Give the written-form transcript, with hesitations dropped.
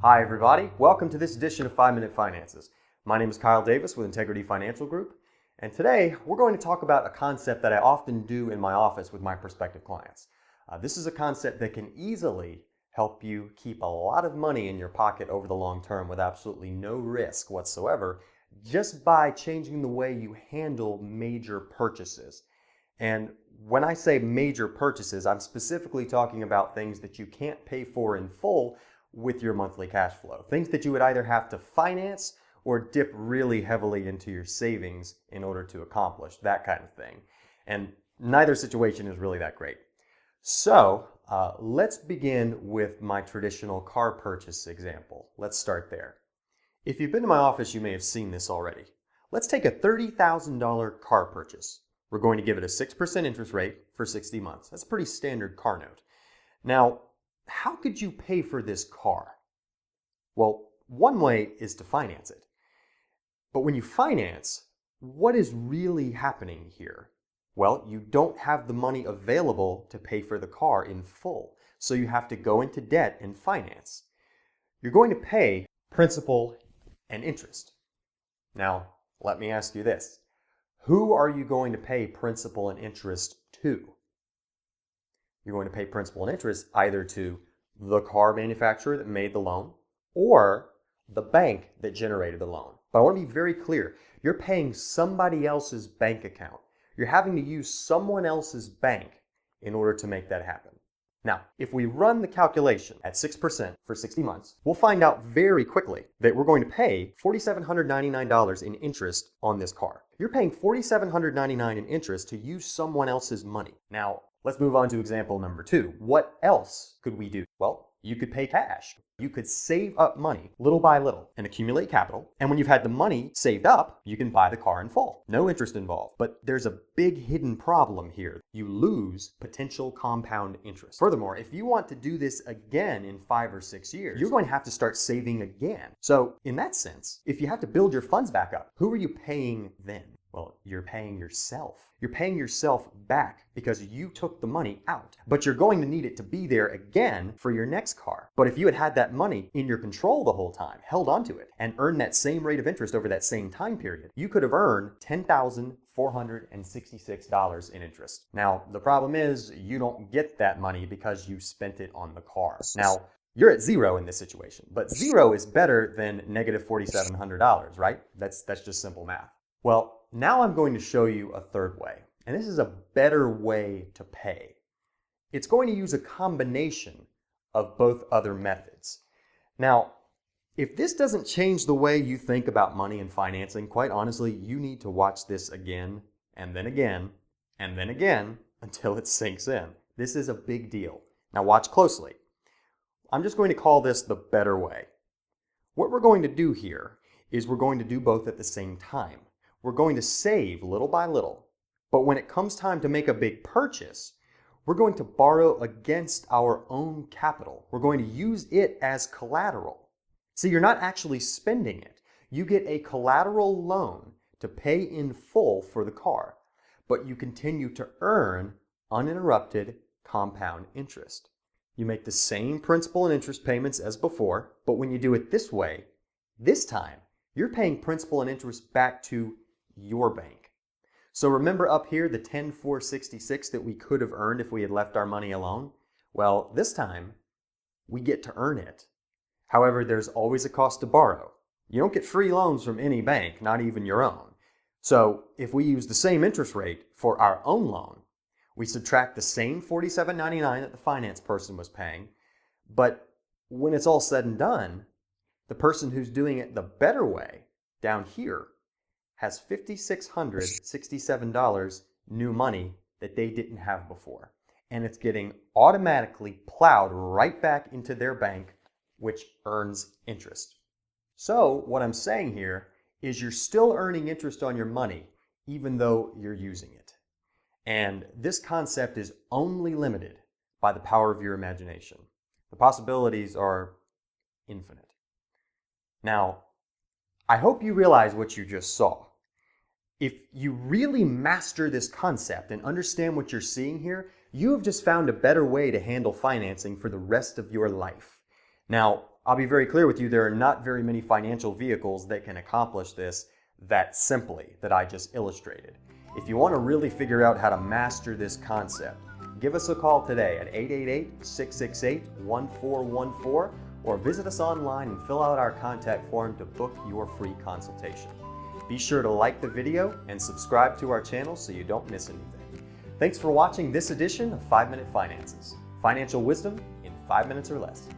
Hi everybody, welcome to this edition of 5-Minute Finances. My name is Kyle Davis with Integrity Financial Group, and today we're going to talk about a concept that I often do in my office with my prospective clients. This is a concept that can easily help you keep a lot of money in your pocket over the long term with absolutely no risk whatsoever, just by changing the way you handle major purchases. And when I say major purchases, I'm specifically talking about things that you can't pay for in full with your monthly cash flow. Things that you would either have to finance or dip really heavily into your savings in order to accomplish, that kind of thing. And neither situation is really that great. So let's begin with my traditional car purchase example. Let's start there. If you've been to my office, you may have seen this already. Let's take a $30,000 car purchase. We're going to give it a 6% interest rate for 60 months. That's a pretty standard car note. Now, how could you pay for this car? Well, one way is to finance it. But when you finance, what is really happening here? Well, you don't have the money available to pay for the car in full, so you have to go into debt and finance. You're going to pay principal and interest. Now, let me ask you this. Who are you going to pay principal and interest to? You're going to pay principal and interest either to the car manufacturer that made the loan or the bank that generated the loan. But I want to be very clear. You're paying somebody else's bank account. You're having to use someone else's bank in order to make that happen. Now, if we run the calculation at 6% for 60 months, we'll find out very quickly that we're going to pay $4,799 in interest on this car. You're paying $4,799 in interest to use someone else's money. Now, let's move on to example number 2. What else could we do? Well, you could pay cash. You could save up money little by little and accumulate capital. And when you've had the money saved up, you can buy the car in full. No interest involved. But there's a big hidden problem here. You lose potential compound interest. Furthermore, if you want to do this again in 5 or 6 years, you're going to have to start saving again. So in that sense, if you have to build your funds back up, who are you paying then? Well, you're paying yourself. You're paying yourself back because you took the money out, but you're going to need it to be there again for your next car. But if you had that money in your control the whole time, held onto it, and earned that same rate of interest over that same time period, you could have earned $10,466 in interest. Now, the problem is you don't get that money because you spent it on the car. Now, you're at zero in this situation, but zero is better than negative $4,700, right? That's just simple math. Well, now I'm going to show you a third way, and this is a better way to pay. It's going to use a combination of both other methods. Now, if this doesn't change the way you think about money and financing, quite honestly, you need to watch this again, and then again, and then again, until it sinks in. This is a big deal. Now watch closely. I'm just going to call this the better way. What we're going to do here is we're going to do both at the same time. We're going to save little by little, but when it comes time to make a big purchase, we're going to borrow against our own capital. We're going to use it as collateral. See, you're not actually spending it. You get a collateral loan to pay in full for the car, but you continue to earn uninterrupted compound interest. You make the same principal and interest payments as before, but when you do it this way, this time, you're paying principal and interest back to your bank. So remember up here the $10,466 that we could have earned if we had left our money alone? Well, this time we get to earn it. However, there's always a cost to borrow. You don't get free loans from any bank, not even your own. So if we use the same interest rate for our own loan, we subtract the same $47.99 that the finance person was paying, but when it's all said and done, the person who's doing it the better way down here has $5,667 new money that they didn't have before. And it's getting automatically plowed right back into their bank, which earns interest. So what I'm saying here is you're still earning interest on your money, even though you're using it. And this concept is only limited by the power of your imagination. The possibilities are infinite. Now, I hope you realize what you just saw. If you really master this concept and understand what you're seeing here, you have just found a better way to handle financing for the rest of your life. Now, I'll be very clear with you, there are not very many financial vehicles that can accomplish this that simply, that I just illustrated. If you want to really figure out how to master this concept, give us a call today at 888-668-1414 or visit us online and fill out our contact form to book your free consultation. Be sure to like the video and subscribe to our channel so you don't miss anything. Thanks for watching this edition of 5 Minute Finances. Financial wisdom in 5 minutes or less.